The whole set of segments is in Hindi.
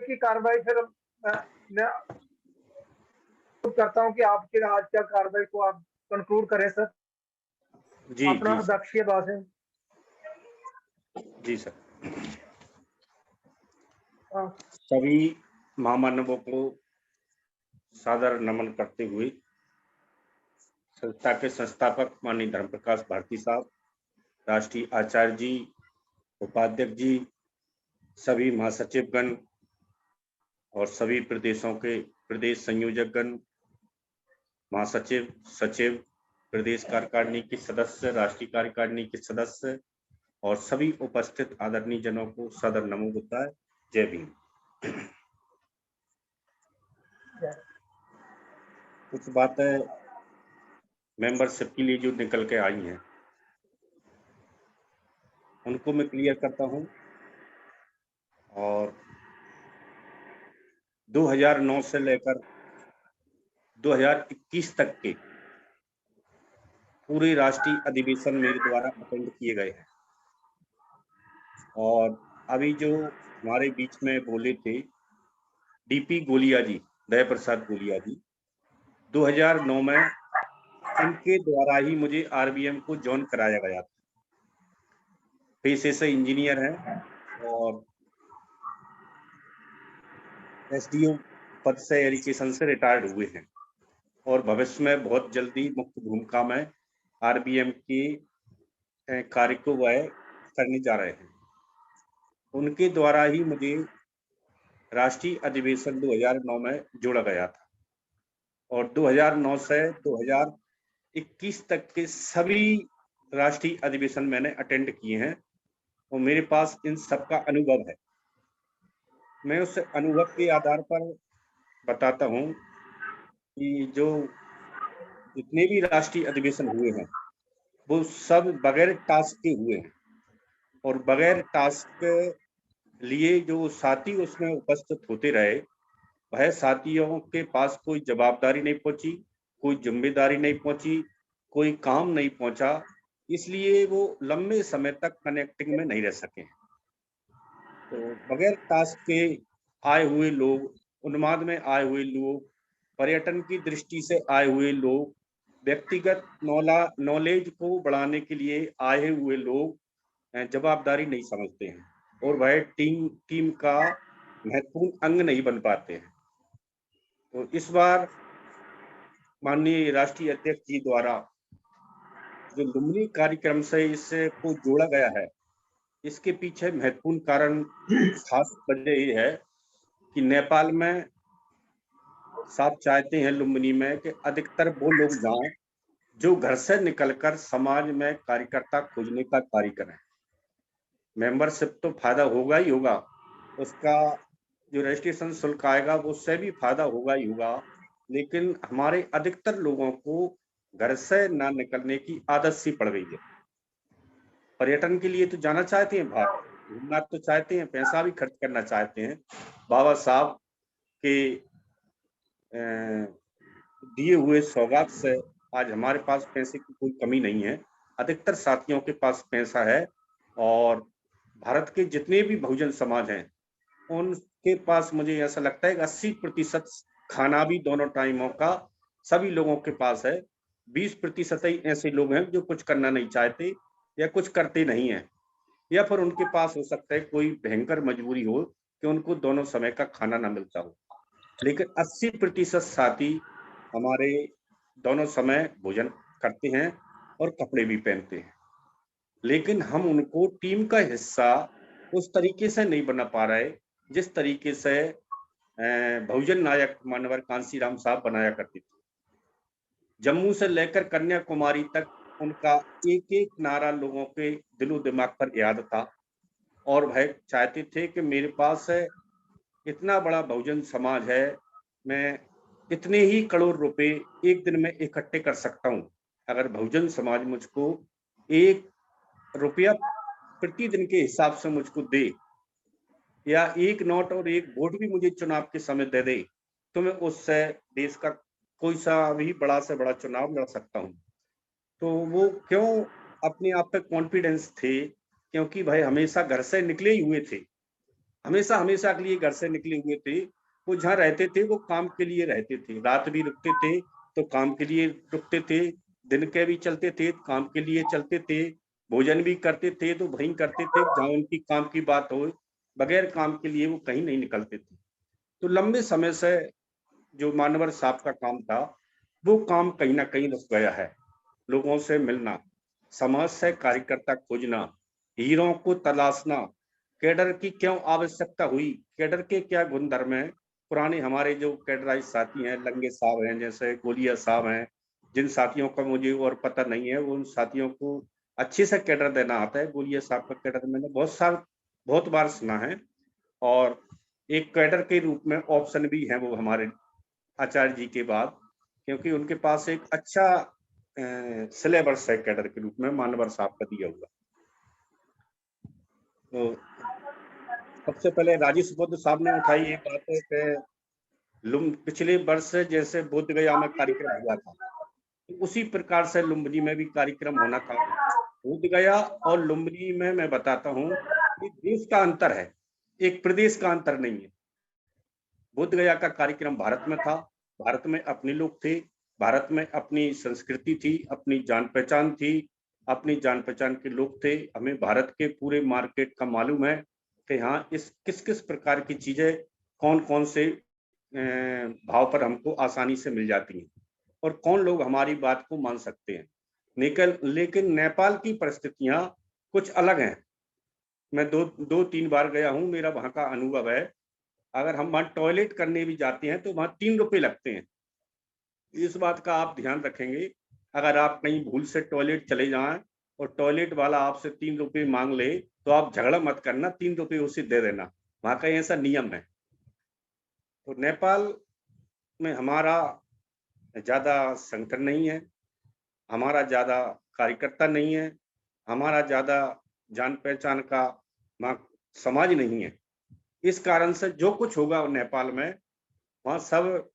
की कार्रवाई फिर मैं करता हूं कि आपके आज क्या कार्रवाई को आप कंक्लूड करें सर, जी अपना जी सर, अध्यक्षीय भाषण। जी सर। हाँ, सभी महामानवों को सादर नमन करते हुए संस्था के संस्थापक माननीय धर्म प्रकाश भारती साहब, राष्ट्रीय आचार्य जी, उपाध्यक्ष जी, सभी महासचिवगण और सभी प्रदेशों के प्रदेश संयोजकगण, महासचिव, सचिव, प्रदेश कार्यकारिणी के सदस्य, राष्ट्रीय कार्यकारिणी के सदस्य और सभी उपस्थित आदरणीय जनों को सदर नमो बुद्धाय। जय भीम। कुछ बातें मेंबरशिप के लिए जो निकल के आई हैं उनको मैं क्लियर करता हूं। और 2009 से लेकर 2021 तक के पूरे राष्ट्रीय अधिवेशन मेरे द्वारा अटेंड किए गए हैं। और अभी जो हमारे बीच में बोले थे डीपी गोलिया जी, दया प्रसाद गोलिया जी, 2009 में इनके द्वारा ही मुझे आरबीएम को ज्वाइन कराया गया था। पेशे से इंजीनियर हैं और एसडीओ पद से एजुकेशन से रिटायर्ड हुए हैं और भविष्य में बहुत जल्दी मुख्य भूमिका में आरबीएम के कार्य को वह करने जा रहे हैं। उनके द्वारा ही मुझे राष्ट्रीय अधिवेशन 2009 में जोड़ा गया था और 2009 से 2021 तक के सभी राष्ट्रीय अधिवेशन मैंने अटेंड किए हैं और मेरे पास इन सब का अनुभव है। मैं उस अनुभव के आधार पर बताता हूं कि जो जितने भी राष्ट्रीय अधिवेशन हुए हैं वो सब बगैर टास्क के हुए हैं और बगैर टास्क लिए जो साथी उसमें उपस्थित होते रहे वह साथियों के पास कोई जवाबदारी नहीं पहुंची, कोई जिम्मेदारी नहीं पहुंची, कोई काम नहीं पहुंचा, इसलिए वो लंबे समय तक कनेक्टिंग में नहीं रह सके। तो बगैर टास्क के आए हुए लोग, उन्माद में आए हुए लोग, पर्यटन की दृष्टि से आए हुए लोग, व्यक्तिगत नॉलेज को बढ़ाने के लिए आए हुए लोग जवाबदारी नहीं समझते हैं और वह टीम का महत्वपूर्ण अंग नहीं बन पाते हैं। तो इस बार माननीय राष्ट्रीय अध्यक्ष जी द्वारा जो लुम्बिनी कार्यक्रम से इसको जोड़ा गया है, इसके पीछे महत्वपूर्ण कारण, खास वजह ये है कि नेपाल में साथ चाहते हैं लुम्बिनी में कि अधिकतर वो लोग जाएं जो घर से निकलकर समाज में कार्यकर्ता खोजने का कार्य करें। मेंबरशिप तो फायदा होगा ही होगा, उसका जो रजिस्ट्रेशन शुल्क आएगा वो उससे भी फायदा होगा ही होगा, लेकिन हमारे अधिकतर लोगों को घर से ना निकलने की आदत सी पड़ गई है। पर्यटन के लिए तो जाना चाहते हैं, बाहर घूमना तो चाहते हैं, पैसा भी खर्च करना चाहते हैं। बाबा साहब के दिए हुए सौगात से आज हमारे पास पैसे की कोई कमी नहीं है। अधिकतर साथियों के पास पैसा है और भारत के जितने भी बहुजन समाज हैं उनके पास मुझे ऐसा लगता है कि 80% खाना भी दोनों टाइमों का सभी लोगों के पास है। 20% ही ऐसे लोग हैं जो कुछ करना नहीं चाहते या कुछ करते नहीं हैं, या फिर उनके पास हो सकता है कोई भयंकर मजबूरी हो कि उनको दोनों समय का खाना ना मिलता हो। लेकिन 80% साथी हमारे दोनों समय भोजन करते हैं और कपड़े भी पहनते हैं, लेकिन हम उनको टीम का हिस्सा उस तरीके से नहीं बना पा रहे जिस तरीके से बहुजन नायक मानवर कांसीराम साहब बनाया करते थे। जम्मू से लेकर कन्याकुमारी तक उनका एक एक नारा लोगों के दिलो दिमाग पर याद था और वह चाहते थे कि मेरे पास इतना बड़ा बहुजन समाज है, मैं इतने ही करोड़ रुपए एक दिन में इकट्ठे कर सकता हूं। अगर बहुजन समाज मुझको 1 रुपया प्रतिदिन के हिसाब से मुझको दे या 1 नोट और 1 वोट भी मुझे चुनाव के समय दे दे तो मैं उससे देश का कोई सा भी बड़ा से बड़ा चुनाव लड़ सकता हूं। तो वो क्यों अपने आप पे कॉन्फिडेंस थे? क्योंकि भाई हमेशा घर से निकले ही हुए थे। हमेशा हमेशा के लिए घर से निकले हुए थे। वो जहाँ रहते थे वो काम के लिए रहते थे, रात भी रुकते थे तो काम के लिए रुकते थे, दिन के भी चलते थे काम के लिए चलते थे, भोजन भी करते थे तो वहीं करते थे जहाँ उनकी काम की बात हो, बगैर काम के लिए वो कहीं नहीं निकलते थे। तो लंबे समय से जो मानवर साहब का काम था वो काम कहीं ना कहीं रुक गया है। लोगों से मिलना, समाज से कार्यकर्ता खोजना, हीरों को तलाशना, कैडर की क्यों आवश्यकता हुई, कैडर के क्या गुणधर्म है। पुराने हमारे जो कैडराइज साथी हैं, लंगे साहब हैं, जैसे गोलिया साहब हैं, जिन साथियों का मुझे और पता नहीं है, उन साथियों को अच्छे से कैडर देना आता है। गोलिया साहब का कैडर मैंने बहुत बार सुना है। और एक कैडर के रूप में ऑप्शन भी है वो हमारे आचार्य जी के बाद, क्योंकि उनके पास एक अच्छा सिलेबस है कैडर के रूप में मानवर साहब का दिया हुआ। तो सबसे पहले राजेश बुद्ध साहब ने उठाई ये बात है कि पिछले वर्ष जैसे बोध गया में कार्यक्रम हुआ था, तो उसी प्रकार से लुम्बिनी में भी कार्यक्रम होना था। बोध गया और लुम्बिनी में मैं बताता हूँ कि देश का अंतर है, एक प्रदेश का अंतर नहीं है। बोध गया का कार्यक्रम भारत में था, भारत में अपने लोग थे, भारत में अपनी संस्कृति थी, अपनी जान पहचान थी, अपनी जान पहचान के लोग थे। हमें भारत के पूरे मार्केट का मालूम है कि हाँ इस किस किस प्रकार की चीजें कौन कौन से भाव पर हमको आसानी से मिल जाती हैं और कौन लोग हमारी बात को मान सकते हैं। लेकिन नेपाल की परिस्थितियां कुछ अलग हैं। मैं दो तीन बार गया हूँ, मेरा वहां का अनुभव है। अगर हम वहां टॉयलेट करने भी जाते हैं तो वहां 3 रुपए लगते हैं। इस बात का आप ध्यान रखेंगे, अगर आप कहीं भूल से टॉयलेट चले जाएं और टॉयलेट वाला आपसे 3 रुपए मांग ले तो आप झगड़ा मत करना, 3 रुपए उसे दे देना। वहां का ऐसा नियम है। तो नेपाल में हमारा ज्यादा संगठन नहीं है, हमारा ज्यादा कार्यकर्ता नहीं है, हमारा ज्यादा जान पहचान का समाज नहीं है। इस कारण से जो कुछ होगा नेपाल में वहां सब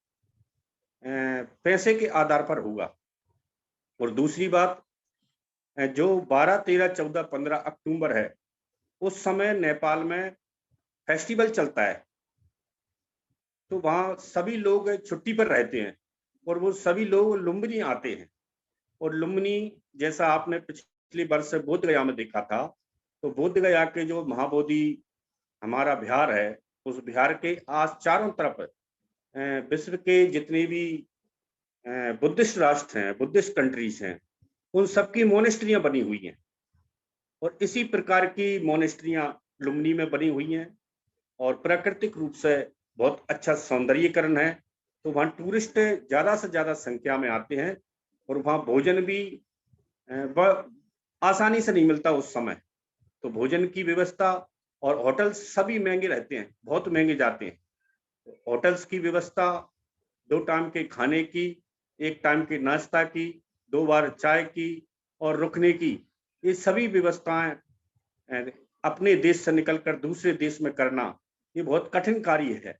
पैसे के आधार पर होगा। और दूसरी बात, जो 12, 13, 14, 15 अक्टूबर है उस समय नेपाल में फेस्टिवल चलता है, तो वहां सभी लोग छुट्टी पर रहते हैं और वो सभी लोग लुम्बिनी आते हैं। और लुम्बिनी जैसा आपने पिछले वर्ष बोध गया में देखा था, तो बोध गया के जो महाबोधि हमारा बिहार है, उस बिहार के आज चारों तरफ विश्व के जितने भी बुद्धिस्ट राष्ट्र हैं, बुद्धिस्ट कंट्रीज हैं, उन सबकी मोनेस्ट्रियां बनी हुई हैं। और इसी प्रकार की मोनेस्ट्रियां लुम्बिनी में बनी हुई हैं और प्राकृतिक रूप से बहुत अच्छा सौंदर्यीकरण है। तो वहाँ टूरिस्ट ज्यादा से ज्यादा संख्या में आते हैं और वहाँ भोजन भी आसानी से नहीं मिलता उस समय। तो भोजन की व्यवस्था और होटल सभी महंगे रहते हैं, बहुत महंगे जाते हैं। होटल्स की व्यवस्था, 2 टाइम के खाने की, 1 टाइम के नाश्ता की, 2 बार चाय की और रुकने की, ये सभी व्यवस्थाएं अपने देश से निकलकर दूसरे देश में करना ये बहुत कठिन कार्य है।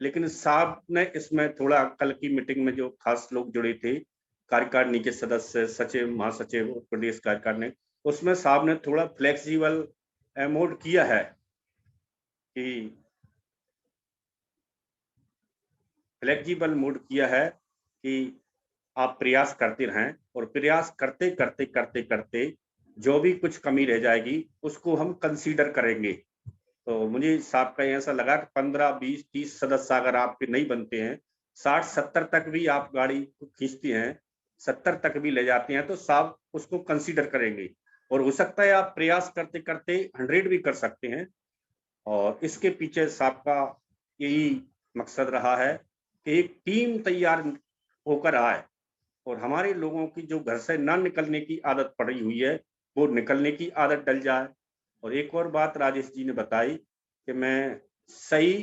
लेकिन साहब ने इसमें थोड़ा, कल की मीटिंग में जो खास लोग जुड़े थे, कार्यकारिणी के सदस्य, सचिव, महासचिव, प्रदेश कार्यकारिणी, उसमें साहब ने थोड़ा फ्लेक्सिबल मोड किया है कि फ्लेक्सिबल मोड किया है कि आप प्रयास करते रहें और प्रयास करते करते करते करते जो भी कुछ कमी रह जाएगी उसको हम कंसीडर करेंगे। तो मुझे साहब का ऐसा लगा कि 15, 20, 30 सदस्य अगर आपके नहीं बनते हैं, 60, 70 तक भी आप गाड़ी को खींचते हैं, 70 तक भी ले जाते हैं, तो साहब उसको कंसीडर करेंगे। और हो सकता है आप प्रयास करते करते 100 भी कर सकते हैं। और इसके पीछे साहब का यही मकसद रहा है कि एक टीम तैयार होकर आए और हमारे लोगों की जो घर से ना निकलने की आदत पड़ी हुई है वो निकलने की आदत डल जाए। और एक और बात राजेश जी ने बताई कि मैं सही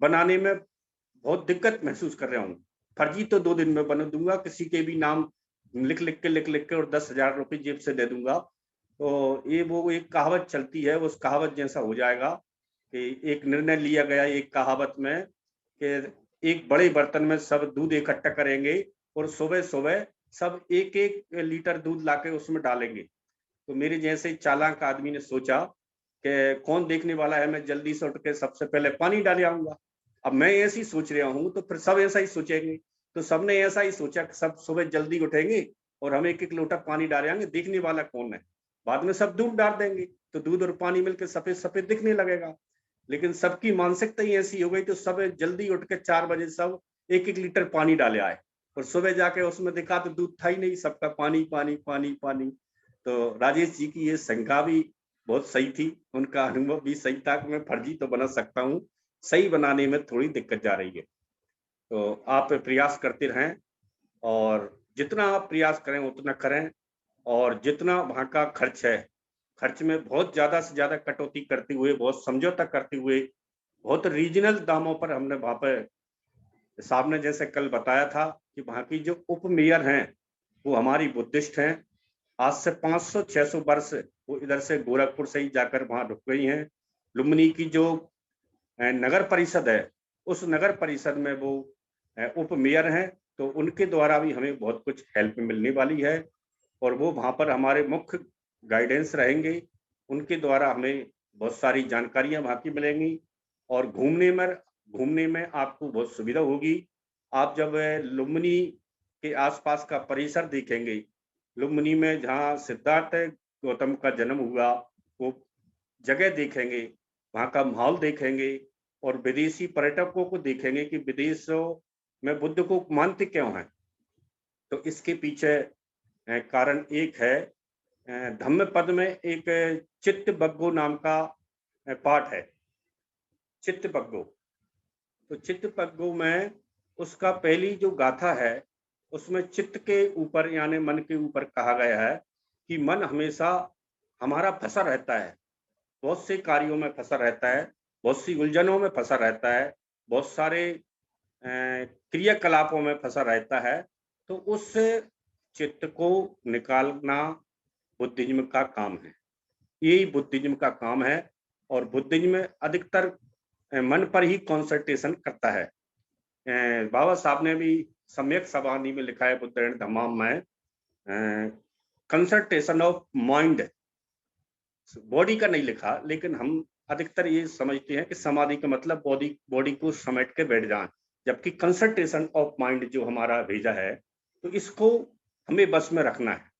बनाने में बहुत दिक्कत महसूस कर रहा हूँ। फर्जी तो 2 दिन में बना दूंगा, किसी के भी नाम लिख लिख के और 10,000 रुपये जेब से दे दूंगा। तो ये वो एक कहावत चलती है, उस कहावत जैसा हो जाएगा कि एक निर्णय लिया गया एक कहावत में कि एक बड़े बर्तन में सब दूध इकट्ठा करेंगे और सुबह सुबह सब 1-1 लीटर दूध लाके उसमें डालेंगे। तो मेरे जैसे चालाक आदमी ने सोचा कि कौन देखने वाला है, मैं जल्दी से उठ के सबसे पहले पानी डाल आऊंगा। अब मैं ऐसी सोच रहा हूँ तो फिर सब ऐसा ही सोचेंगे। तो सबने ऐसा ही सोचा कि सब सुबह जल्दी उठेंगे और हम एक एक लोटा पानी डालेंगे, देखने वाला कौन है। बाद में सब दूध डाल देंगे तो दूध और पानी मिलकर सफेद सफेद दिखने लगेगा। लेकिन सबकी मानसिकता ही ऐसी हो गई तो सब जल्दी उठ के 4 बजे सब एक एक लीटर पानी डाले आए और सुबह जाके उसमें देखा तो दूध था ही नहीं, सबका पानी पानी पानी पानी। तो राजेश जी की ये शंका भी बहुत सही थी, उनका अनुभव भी सही था कि मैं फर्जी तो बना सकता हूँ, सही बनाने में थोड़ी दिक्कत जा रही है। तो आप प्रयास करते रहें और जितना आप प्रयास करें उतना करें। और जितना वहाँ का खर्च है, खर्च में बहुत ज़्यादा से ज़्यादा कटौती करते हुए, बहुत समझौता करते हुए, बहुत रीजनल दामों पर हमने वहाँ पे, साहब ने जैसे कल बताया था कि वहाँ की जो उप मेयर हैं वो हमारी बुद्धिस्ट हैं। आज से 500-600 वर्ष वो इधर से गोरखपुर से ही जाकर वहाँ रुक गई हैं। लुम्बिनी की जो नगर परिषद है, उस नगर परिषद में वो उप मेयर हैं, तो उनके द्वारा भी हमें बहुत कुछ हेल्प मिलने वाली है और वो वहाँ पर हमारे मुख्य गाइडेंस रहेंगे। उनके द्वारा हमें बहुत सारी जानकारियाँ वहाँ की मिलेंगी और घूमने में आपको बहुत सुविधा होगी। आप जब लुम्बिनी के आसपास का परिसर देखेंगे, लुम्बिनी में जहाँ सिद्धार्थ गौतम का जन्म हुआ, वो जगह देखेंगे, वहाँ का माहौल देखेंगे और विदेशी पर्यटकों को देखेंगे कि विदेशों में बुद्ध को मानते क्यों हैं। तो इसके पीछे कारण एक है, धम्मपद में एक चित्तबग्गो नाम का पाठ है, चित्तबग्गो। तो चित्तबग्गो में उसका पहली जो गाथा है उसमें चित्त के ऊपर यानी मन के ऊपर कहा गया है कि मन हमेशा हमारा फंसा रहता है, बहुत से कार्यों में फंसा रहता है, बहुत सी उलझनों में फंसा रहता है, बहुत सारे क्रियाकलापों में फंसा रहता है। तो उस चित्त को निकालना बुद्धिज्म का काम है, यही बुद्धिज्म का काम है। और बुद्धिज्म अधिकतर मन पर ही कॉन्संट्रेशन करता है। बाबा साहब ने भी सम्यक सवानी में लिखा है बुद्धेन धम्मम में, कंसंट्रेशन ऑफ माइंड, बॉडी का नहीं लिखा, लेकिन हम अधिकतर ये समझते हैं कि समाधि का मतलब बॉडी को समेट के बैठ जाए, जबकि कंसंट्रेशन ऑफ माइंड जो हमारा भेजा है तो इसको हमें बस में रखना है।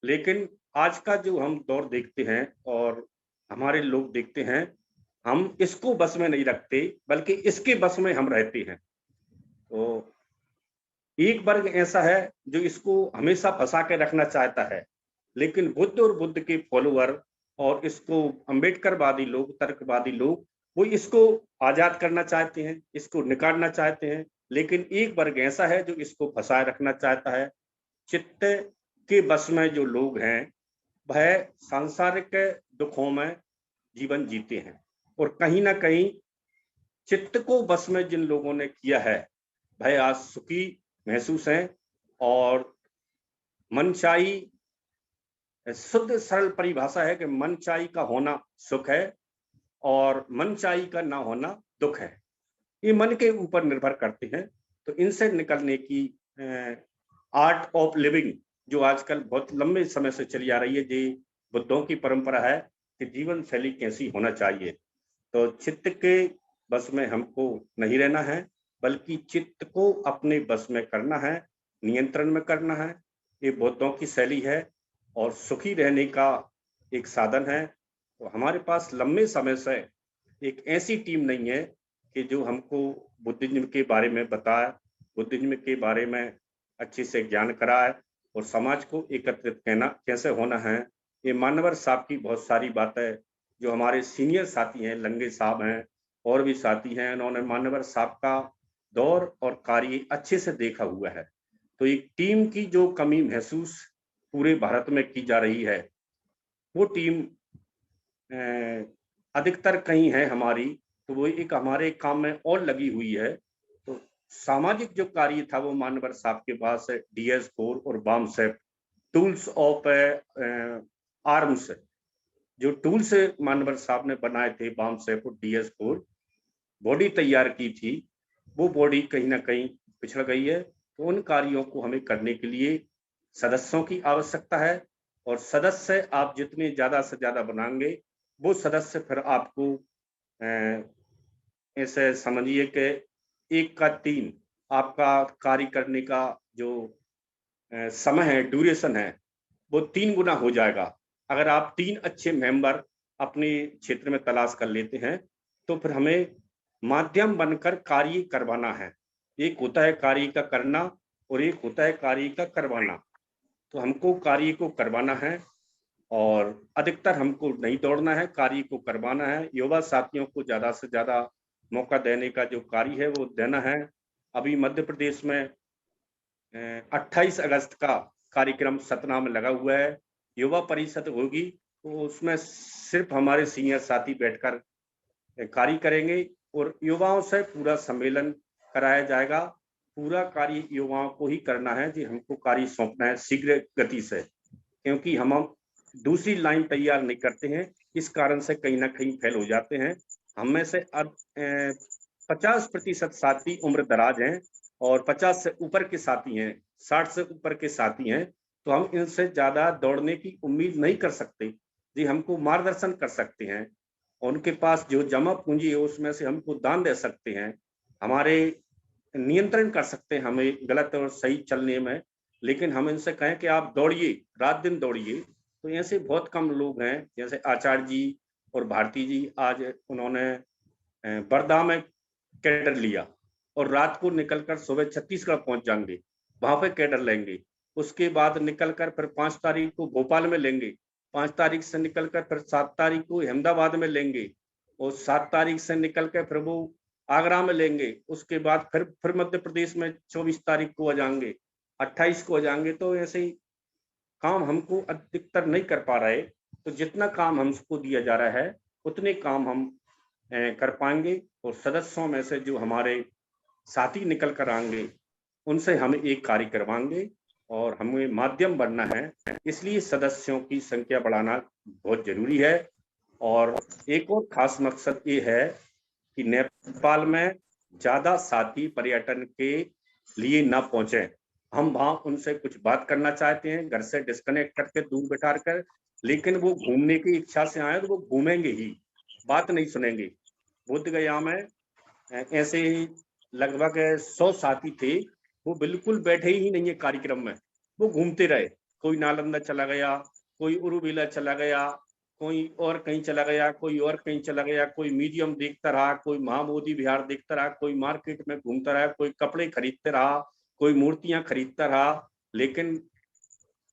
लेकिन आज का जो हम दौर देखते हैं और हमारे लोग देखते हैं, हम इसको बस में नहीं रखते बल्कि इसके बस में हम रहते हैं। तो एक वर्ग ऐसा है जो इसको हमेशा फंसा के रखना चाहता है, लेकिन बुद्ध और बुद्ध के फॉलोअर और इसको अम्बेडकरवादी लोग, तर्कवादी लोग, वो इसको आजाद करना चाहते हैं, इसको निकालना चाहते हैं। लेकिन एक वर्ग ऐसा है जो इसको फंसाए रखना चाहता है। चित्त के बस में जो लोग हैं वह सांसारिक दुखों में जीवन जीते हैं और कहीं ना कहीं चित्त को बस में जिन लोगों ने किया है वह आज सुखी महसूस हैं और मनचाही, शुद्ध सरल परिभाषा है कि मनचाही का होना सुख है और मनचाही का ना होना दुख है। ये मन के ऊपर निर्भर करते हैं। तो इनसे निकलने की आर्ट ऑफ लिविंग जो आजकल बहुत लंबे समय से चली आ रही है, जो बुद्धों की परंपरा है कि जीवन शैली कैसी होना चाहिए। तो चित्त के बस में हमको नहीं रहना है, बल्कि चित्त को अपने बस में करना है, नियंत्रण में करना है। ये बुद्धों की शैली है और सुखी रहने का एक साधन है। तो हमारे पास लंबे समय से एक ऐसी टीम नहीं है कि जो हमको बुद्धिज्म के बारे में बताए, बुद्धिज्म के बारे में अच्छे से ज्ञान कराए और समाज को एकत्रित कहना कैसे होना है। ये मानवर साहब की बहुत सारी बातें, जो हमारे सीनियर साथी हैं, लंगे साहब हैं और भी साथी हैं, उन्होंने मानवर साहब का दौर और कार्य अच्छे से देखा हुआ है। तो एक टीम की जो कमी महसूस पूरे भारत में की जा रही है, वो टीम अधिकतर कहीं है हमारी, तो वो एक हमारे काम में और लगी हुई है। तो सामाजिक जो कार्य था वो मानवर साहब के पास DS4 और बामसेप टूल्स ऑफ आर्म्स, जो टूल्स मानवर साहब ने बनाए थे, बामसेप और DS4 बॉडी तैयार की थी, वो बॉडी कहीं ना कहीं पिछड़ गई है। तो उन कार्यों को हमें करने के लिए सदस्यों की आवश्यकता है और सदस्य आप जितने ज्यादा से ज्यादा बनाएंगे वो सदस्य फिर आपको ऐसे समझिए कि 1/3 आपका कार्य करने का जो समय है, ड्यूरेशन है, वो 3 गुना हो जाएगा। अगर आप 3 अच्छे मेंबर अपने क्षेत्र में तलाश कर लेते हैं, तो फिर हमें माध्यम बनकर कार्य करवाना है। एक होता है कार्य का करना और एक होता है कार्य का करवाना। तो हमको कार्य को करवाना है और अधिकतर हमको नहीं दौड़ना है, कार्य को करवाना है। युवा साथियों को ज़्यादा से ज़्यादा मौका देने का जो कार्य है, वो देना है। अभी मध्य प्रदेश में 28 अगस्त का कार्यक्रम सतना में लगा हुआ है। युवा परिषद होगी, तो उसमें सिर्फ हमारे सीनियर साथी बैठकर कार्य करेंगे और युवाओं से पूरा सम्मेलन कराया जाएगा। पूरा कार्य युवाओं को ही करना है जी, हमको कार्य सौंपना है शीघ्र गति से, क्योंकि हम दूसरी लाइन तैयार नहीं करते हैं। इस कारण से कहीं ना कहीं फेल हो जाते हैं। हम में से अब 50% साथी उम्र दराज हैं और 50 से ऊपर के साथी हैं, 60 से ऊपर के साथी हैं, तो हम इनसे ज्यादा दौड़ने की उम्मीद नहीं कर सकते जी। हमको मार्गदर्शन कर सकते हैं, उनके पास जो जमा पूंजी है उसमें से हमको दान दे सकते हैं, हमारे नियंत्रण कर सकते हैं हमें गलत और सही चलने में। लेकिन हम इनसे कहें कि आप दौड़िए, रात दिन दौड़िए, तो ऐसे बहुत कम लोग हैं। जैसे आचार्य जी और भारती जी, आज उन्होंने बरदा में कैडर लिया और रात को निकलकर सुबह छत्तीसगढ़ पहुंच जाएंगे, वहां पे कैडर लेंगे। उसके बाद निकलकर फिर 5 तारीख को भोपाल में लेंगे, 5 तारीख से निकलकर फिर 7 तारीख को अहमदाबाद में लेंगे और 7 तारीख से निकलकर फिर वो आगरा में लेंगे। उसके बाद फिर मध्य प्रदेश में 24 तारीख को आ जाएंगे, 28 को आ जाएंगे। तो ऐसे ही काम हमको अधिकतर नहीं कर पा रहे। तो जितना काम हमको दिया जा रहा है उतने काम हम कर पाएंगे और सदस्यों में से जो हमारे साथी निकल कर आएंगे उनसे हम एक कार्य करवाएंगे और हमें माध्यम बनना है। इसलिए सदस्यों की संख्या बढ़ाना बहुत जरूरी है। और एक और खास मकसद ये है कि नेपाल में ज्यादा साथी पर्यटन के लिए न पहुंचे। हम वहां उनसे कुछ बात करना चाहते हैं, घर से डिस्कनेक्ट करके दूर बैठा कर, लेकिन वो घूमने की इच्छा से आए तो वो घूमेंगे ही, बात नहीं सुनेंगे। बोध गया में ऐसे ही लगभग 100 साथी थे, वो बिल्कुल बैठे ही नहीं है कार्यक्रम में, वो घूमते रहे। कोई नालंदा चला गया, कोई उरुविला चला गया, कोई और कहीं चला गया, कोई और कहीं चला गया, कोई म्यूजियम देखता रहा, कोई महाबोधि विहार देखता रहा, कोई मार्केट में घूमता रहा, कोई कपड़े खरीदते रहा, कोई मूर्तियां खरीदता रहा। लेकिन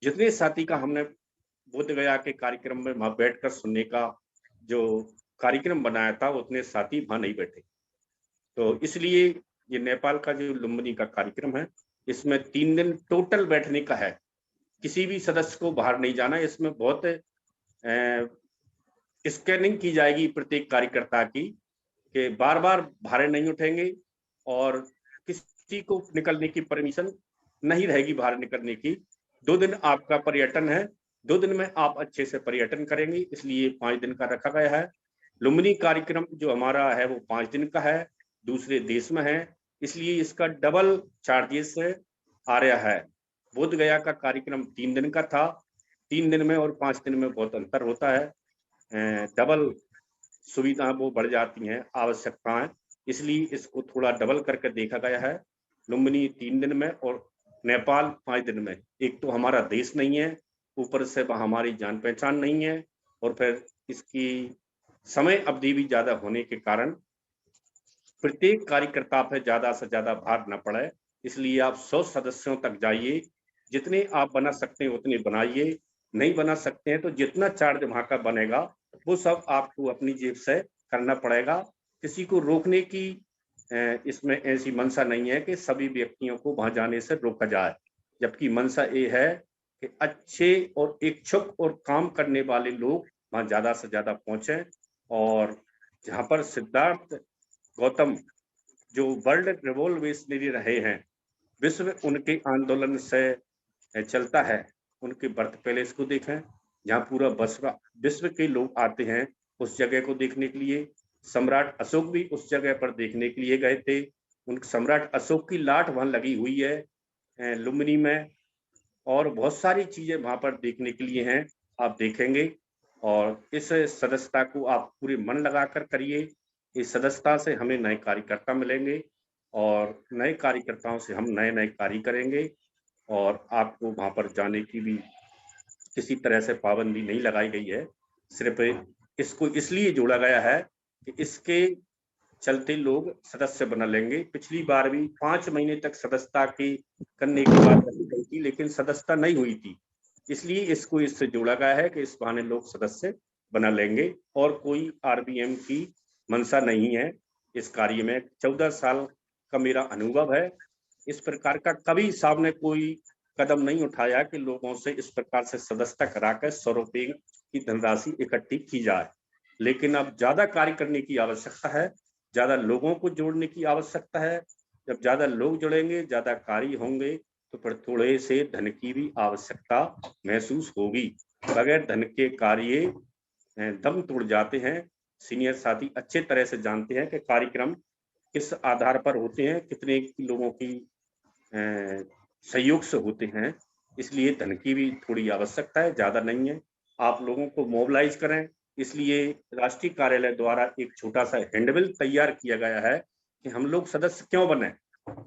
जितने साथी का हमने बोध गया के कार्यक्रम में वहां बैठकर सुनने का जो कार्यक्रम बनाया था, उतने साथी वहां नहीं बैठे। तो इसलिए ये नेपाल का जो लुम्बिनी का कार्यक्रम है, इसमें 3 दिन टोटल बैठने का है। किसी भी सदस्य को बाहर नहीं जाना। इसमें बहुत स्कैनिंग की जाएगी प्रत्येक कार्यकर्ता की, कि बार बार भारे नहीं उठेंगे और किसी को निकलने की परमिशन नहीं रहेगी बाहर निकलने की। 2 दिन आपका पर्यटन है, 2 दिन में आप अच्छे से पर्यटन करेंगे, इसलिए 5 दिन का रखा गया है। लुम्बिनी कार्यक्रम जो हमारा है वो 5 दिन का है, दूसरे देश में है, इसलिए इसका डबल चार्जेस आ रहा है। बोध गया का कार्यक्रम 3 दिन का था, 3 दिन में और 5 दिन में बहुत अंतर होता है। डबल सुविधा वो बढ़ जाती हैं, आवश्यकताएं, इसलिए इसको थोड़ा डबल करके देखा गया है। लुम्बिनी 3 दिन में और नेपाल 5 दिन में। एक तो हमारा देश नहीं है, ऊपर से हमारी जान पहचान नहीं है, और फिर इसकी समय अवधि भी ज्यादा होने के कारण प्रत्येक कार्यकर्ता पे ज्यादा से ज्यादा भार न पड़े, इसलिए आप 100 सदस्यों तक जाइए। जितने आप बना सकते हैं उतने बनाइए, नहीं बना सकते हैं तो जितना चार्ज वहां का बनेगा वो सब आपको अपनी जेब से करना पड़ेगा। किसी को रोकने की इसमें ऐसी मंशा नहीं है कि सभी व्यक्तियों को वहां जाने से रोका जाए, जबकि मंशा ये है कि अच्छे और इच्छुक और काम करने वाले लोग वहां ज्यादा से ज्यादा पहुंचे। और जहां पर सिद्धार्थ गौतम जो वर्ल्ड रिवोल्यूशनरी रहे हैं, विश्व उनके आंदोलन से चलता है, उनके बर्थ पैलेस को देखें, जहाँ पूरा विश्व के लोग आते हैं उस जगह को देखने के लिए। सम्राट अशोक भी उस जगह पर देखने के लिए गए थे। उन सम्राट अशोक की लाट वहां लगी हुई है लुम्बिनी में, और बहुत सारी चीजें वहां पर देखने के लिए हैं, आप देखेंगे। और इस सदस्यता को आप पूरे मन लगाकर करिए। इस सदस्यता से हमें नए कार्यकर्ता मिलेंगे और नए कार्यकर्ताओं से हम नए-नए कार्य करेंगे और आपको वहाँ पर जाने की भी किसी तरह से पाबंदी नहीं लगाई गई है। सिर्फ़ इसको इसलिए जोड़ा गया है कि इसके चलते लोग सदस्य बना लेंगे। पिछली बार भी 5 महीने तक सदस्यता की करने की बात रखी गई थी, लेकिन सदस्यता नहीं हुई थी। इसलिए इसको इससे जोड़ा गया है कि इस बहाने लोग सदस्य बना लेंगे और कोई आरबीएम की मंशा नहीं है इस कार्य में। 14 साल का मेरा अनुभव है। इस प्रकार का कभी सामने कोई कदम नहीं उठाया कि लोगों से इस प्रकार से सदस्यता कराकर 100 रुपए की धनराशि इकट्ठी की जाए। लेकिन अब ज़्यादा कार्य करने की आवश्यकता है, ज़्यादा लोगों को जोड़ने की आवश्यकता है। जब ज़्यादा लोग जुड़ेंगे, ज़्यादा कार्य होंगे, तो फिर थोड़े से धन की भी आवश्यकता महसूस होगी। बगैर धन के कार्य दम तोड़ जाते हैं। सीनियर साथी अच्छे तरह से जानते हैं कि कार्यक्रम किस आधार पर होते हैं, कितने लोगों की सहयोग से होते हैं। इसलिए धन की भी थोड़ी आवश्यकता है, ज़्यादा नहीं है। आप लोगों को मोबिलाइज करें। इसलिए राष्ट्रीय कार्यालय द्वारा एक छोटा-सा हैंडबिल तैयार किया गया है कि हम लोग सदस्य क्यों बने।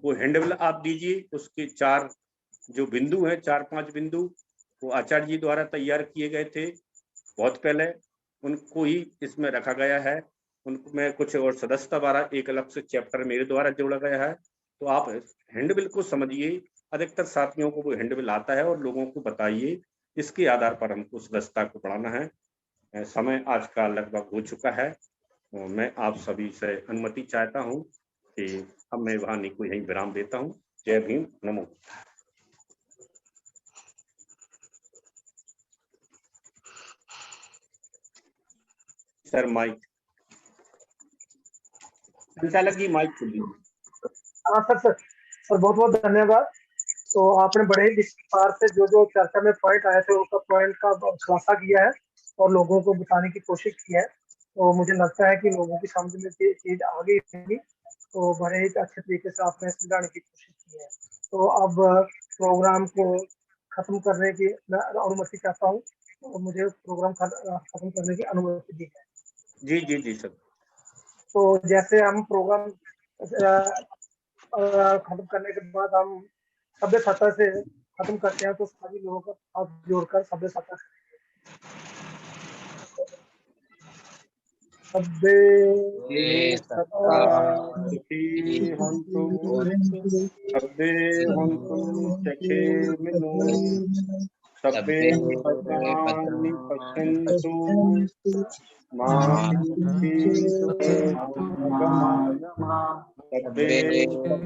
वो हैंडबिल आप दीजिए, उसके 4 जो बिंदु हैं, 4-5 बिंदु, वो आचार्य जी द्वारा तैयार किए गए थे बहुत पहले। उनको ही इसमें रखा गया है। उनमें कुछ और सदस्यता द्वारा एक अलग से चैप्टर मेरे द्वारा जोड़ा गया है। तो आप हैंडबिल को समझिए। अधिकतर साथियों को वो हैंडबिल आता है और लोगों को बताइए। इसके आधार पर हमको सदस्यता को बढ़ाना है। समय आज का लगभग हो चुका है। मैं आप सभी से अनुमति चाहता हूँ कि अब मैं वाणी को यहीं विराम देता हूँ। जय भीम, नमो। सर माइक, संचालक जी माइक खोलिए। हाँ सर बहुत बहुत धन्यवाद। तो आपने बड़े ही विस्तार से जो चर्चा में पॉइंट आए थे उसका पॉइंट का खुलासा किया है और लोगों को बताने की कोशिश की है। तो मुझे लगता है कि लोगों की समझ में ये चीज आ गई होगी। तो बड़े ही अच्छे तरीके से आपने समझाने की कोशिश की है। तो अब प्रोग्राम को खत्म करने की मैं अनुमति चाहता हूँ। तो मुझे प्रोग्राम खत्म करने की अनुमति दी है। जी जी जी सर। तो जैसे हम प्रोग्राम खत्म करने के बाद हम सभ्य सत्ता से खत्म करते हैं, तो सभी लोगों का हाथ जोड़कर सभ्य सत्ता सभ्य सत्ता सुखी हन्तु, सभ्ये हन्तु सुखिनो, सभ्ये भद्राणि पश्यन्तु, मा सभ्ये भद्राणि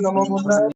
नमो बुद्धाय।